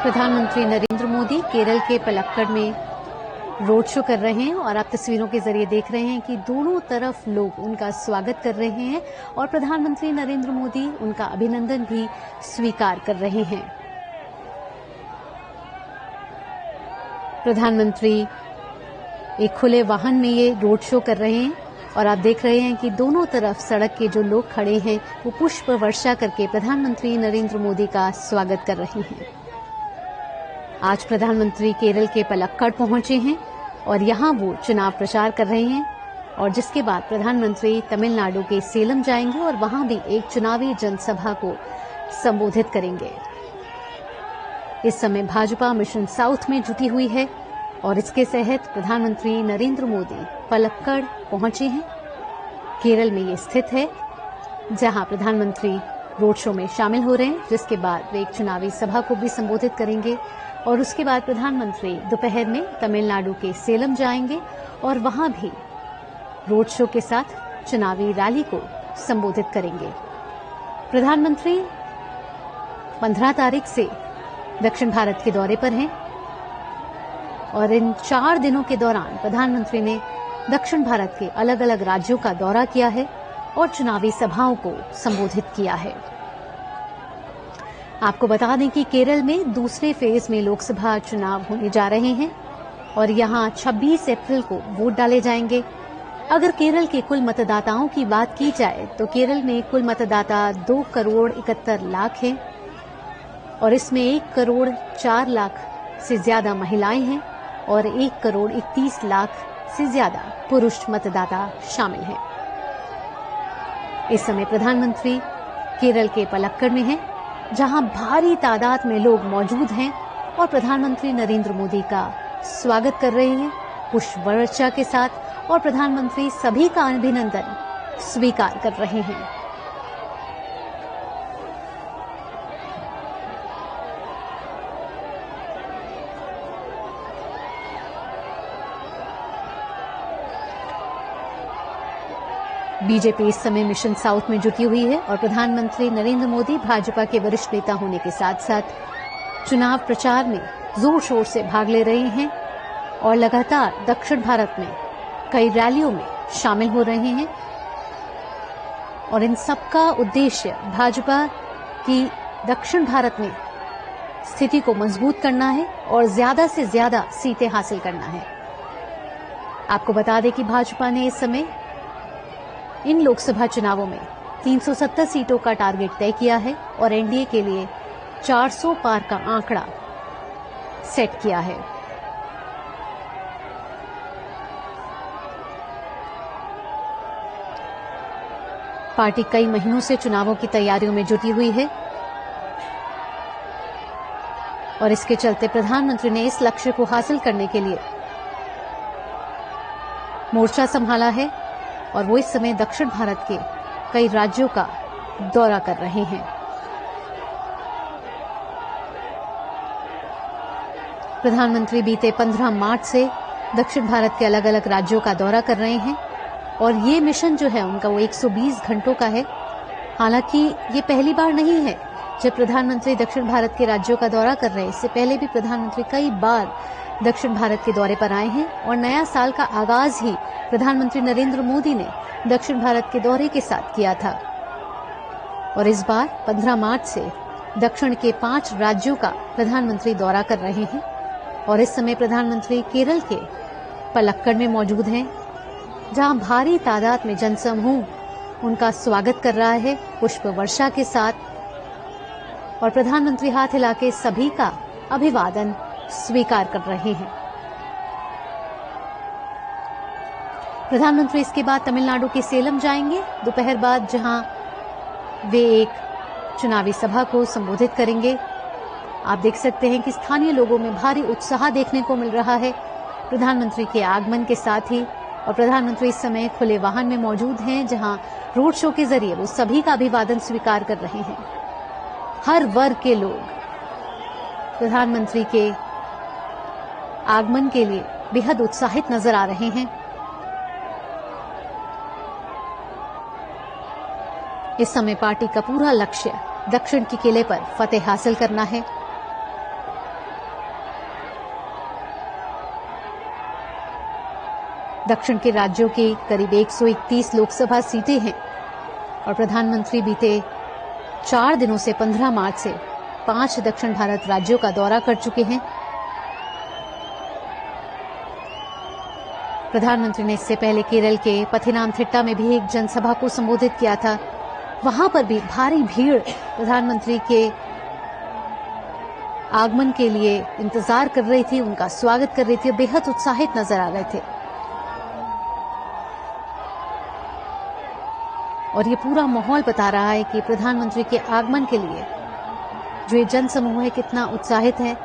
प्रधानमंत्री नरेंद्र मोदी केरल के पलक्कड़ में रोड शो कर रहे हैं और आप तस्वीरों के जरिए देख रहे हैं कि दोनों तरफ लोग उनका स्वागत कर रहे हैं और प्रधानमंत्री नरेंद्र मोदी उनका अभिनंदन भी स्वीकार कर रहे हैं। प्रधानमंत्री एक खुले वाहन में ये रोड शो कर रहे हैं और आप देख रहे हैं कि दोनों तरफ सड़क के जो लोग खड़े हैं वो पुष्प वर्षा करके प्रधानमंत्री नरेंद्र मोदी का स्वागत कर रहे हैं। आज प्रधानमंत्री केरल के पलक्कड़ पहुंचे हैं और यहां वो चुनाव प्रचार कर रहे हैं और जिसके बाद प्रधानमंत्री तमिलनाडु के सेलम जाएंगे और वहां भी एक चुनावी जनसभा को संबोधित करेंगे। इस समय भाजपा मिशन साउथ में जुटी हुई है और इसके तहत प्रधानमंत्री नरेंद्र मोदी पलक्कड़ पहुंचे हैं। केरल में ये स्थित है जहां प्रधानमंत्री रोड शो में शामिल हो रहे हैं, जिसके बाद वे एक चुनावी सभा को भी संबोधित करेंगे और उसके बाद प्रधानमंत्री दोपहर में तमिलनाडु के सेलम जाएंगे और वहां भी रोड शो के साथ चुनावी रैली को संबोधित करेंगे। प्रधानमंत्री 15 तारीख से दक्षिण भारत के दौरे पर हैं और इन 4 दिनों के दौरान प्रधानमंत्री ने दक्षिण भारत के अलग अलग राज्यों का दौरा किया है और चुनावी सभाओं को संबोधित किया है। आपको बता दें कि केरल में दूसरे फेज में लोकसभा चुनाव होने जा रहे हैं और यहां 26 अप्रैल को वोट डाले जाएंगे। अगर केरल के कुल मतदाताओं की बात की जाए तो केरल में कुल मतदाता 2 करोड़ 71 लाख हैं और इसमें 1 करोड़ 4 लाख से ज्यादा महिलाएं हैं और 1 करोड़ 31 लाख से ज्यादा पुरुष मतदाता शामिल हैं। इस समय प्रधानमंत्री केरल के पलक्कड़ में हैं, जहां भारी तादाद में लोग मौजूद हैं और प्रधानमंत्री नरेंद्र मोदी का स्वागत कर रहे हैं पुष्प वर्षा के साथ और प्रधानमंत्री सभी का अभिनंदन स्वीकार कर रहे हैं। बीजेपी इस समय मिशन साउथ में जुटी हुई है और प्रधानमंत्री नरेंद्र मोदी भाजपा के वरिष्ठ नेता होने के साथ साथ चुनाव प्रचार में जोर शोर से भाग ले रहे हैं और लगातार दक्षिण भारत में कई रैलियों में शामिल हो रहे हैं और इन सबका उद्देश्य भाजपा की दक्षिण भारत में स्थिति को मजबूत करना है और ज्यादा से ज्यादा सीटें हासिल करना है। आपको बता दें कि भाजपा ने इस समय इन लोकसभा चुनावों में 370 सीटों का टारगेट तय किया है और एनडीए के लिए 400 पार का आंकड़ा सेट किया है। पार्टी कई महीनों से चुनावों की तैयारियों में जुटी हुई है और इसके चलते प्रधानमंत्री ने इस लक्ष्य को हासिल करने के लिए मोर्चा संभाला है और वो इस समय दक्षिण भारत के कई राज्यों का दौरा कर रहे हैं। प्रधानमंत्री बीते 15 मार्च से दक्षिण भारत के अलग अलग राज्यों का दौरा कर रहे हैं और ये मिशन जो है उनका वो 120 घंटों का है। हालांकि ये पहली बार नहीं है जब प्रधानमंत्री दक्षिण भारत के राज्यों का दौरा कर रहे हैं। इससे पहले भी प्रधानमंत्री कई बार दक्षिण भारत के दौरे पर आए हैं और नया साल का आगाज ही प्रधानमंत्री नरेंद्र मोदी ने दक्षिण भारत के दौरे के साथ किया था और इस बार 15 मार्च से दक्षिण के 5 राज्यों का प्रधानमंत्री दौरा कर रहे हैं और इस समय प्रधानमंत्री केरल के पलक्कड़ में मौजूद हैं, जहां भारी तादाद में जनसमूह उनका स्वागत कर रहा है पुष्प वर्षा के साथ और प्रधानमंत्री हाथ हिलाके सभी का अभिवादन स्वीकार कर रहे हैं। प्रधानमंत्री इसके बाद तमिलनाडु के सेलम जाएंगे दोपहर बाद, जहां वे एक चुनावी सभा को संबोधित करेंगे। आप देख सकते हैं कि स्थानीय लोगों में भारी उत्साह देखने को मिल रहा है प्रधानमंत्री के आगमन के साथ ही और प्रधानमंत्री इस समय खुले वाहन में मौजूद हैं, जहां रोड शो के जरिए वो सभी का अभिवादन स्वीकार कर रहे हैं। हर वर्ग के लोग प्रधानमंत्री के आगमन के लिए बेहद उत्साहित नजर आ रहे हैं। इस समय पार्टी का पूरा लक्ष्य दक्षिण के किले पर फतेह हासिल करना है दक्षिण के राज्यों की करीब 131 लोकसभा सीटें हैं और प्रधानमंत्री बीते 4 दिनों से 15 मार्च से 5 दक्षिण भारत राज्यों का दौरा कर चुके हैं। प्रधानमंत्री ने इससे पहले केरल के पथिनामथिट्टा में भी एक जनसभा को संबोधित किया था। वहां पर भी भारी भीड़ प्रधानमंत्री के आगमन के लिए इंतजार कर रही थी, उनका स्वागत कर रही थी, बेहद उत्साहित नजर आ रहे थे। और ये पूरा माहौल बता रहा है कि प्रधानमंत्री के आगमन के लिए जो ये जनसमूह है कितना उत्साहित है।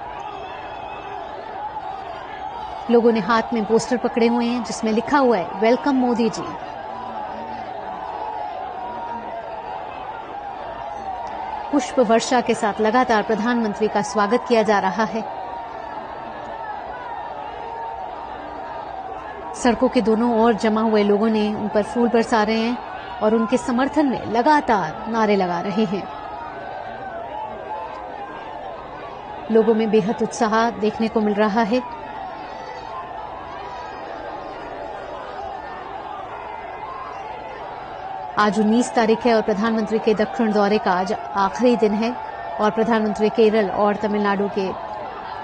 लोगों ने हाथ में पोस्टर पकड़े हुए हैं जिसमें लिखा हुआ है वेलकम मोदी जी। पुष्प वर्षा के साथ लगातार प्रधानमंत्री का स्वागत किया जा रहा है। सड़कों के दोनों ओर जमा हुए लोगों ने उन पर फूल बरसा रहे हैं और उनके समर्थन में लगातार नारे लगा रहे हैं। लोगों में बेहद उत्साह देखने को मिल रहा है। आज 19 तारीख है और प्रधानमंत्री के दक्षिण दौरे का आज आखिरी दिन है और प्रधानमंत्री केरल और तमिलनाडु के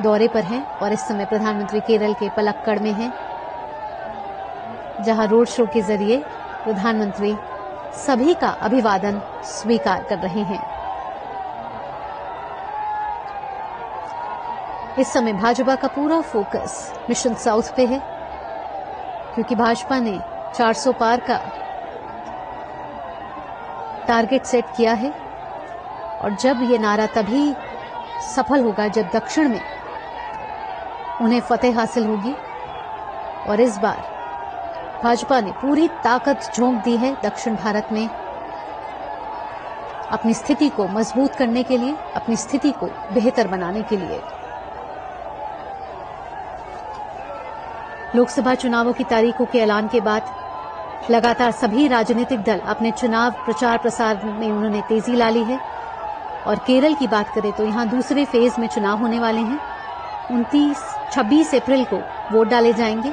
दौरे पर हैं और इस समय प्रधानमंत्री केरल के पलक्कड़ में हैं, जहां रोड शो के जरिए प्रधानमंत्री सभी का अभिवादन स्वीकार कर रहे हैं। इस समय भाजपा का पूरा फोकस मिशन साउथ पे है, क्योंकि भाजपा ने 400 पार का टारगेट सेट किया है और जब ये नारा तभी सफल होगा जब दक्षिण में उन्हें फतेह हासिल होगी। और इस बार भाजपा ने पूरी ताकत झोंक दी है दक्षिण भारत में अपनी स्थिति को मजबूत करने के लिए, अपनी स्थिति को बेहतर बनाने के लिए। लोकसभा चुनावों की तारीखों के ऐलान के बाद लगातार सभी राजनीतिक दल अपने चुनाव प्रचार प्रसार में उन्होंने तेजी ला ली है। और केरल की बात करें तो यहां दूसरे फेज में चुनाव होने वाले हैं। 26 अप्रैल को वोट डाले जाएंगे